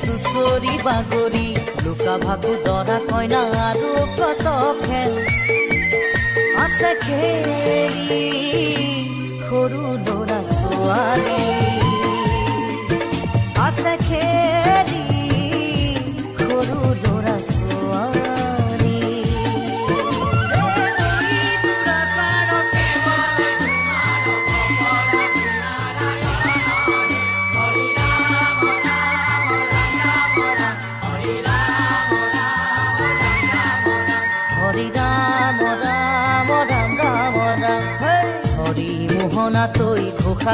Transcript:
চুচৰি বাগৰি লুকা ভাকু দৰা কইনা আৰু কত খেল আছে খেলি সৰু ল'ৰা ছোৱালী আছে খেলি সৰু ল'ৰা ছোৱালী হৰি ৰাম ৰাম ৰাম ৰাম ৰাম হৰি মোহনা তৈ ঘোষা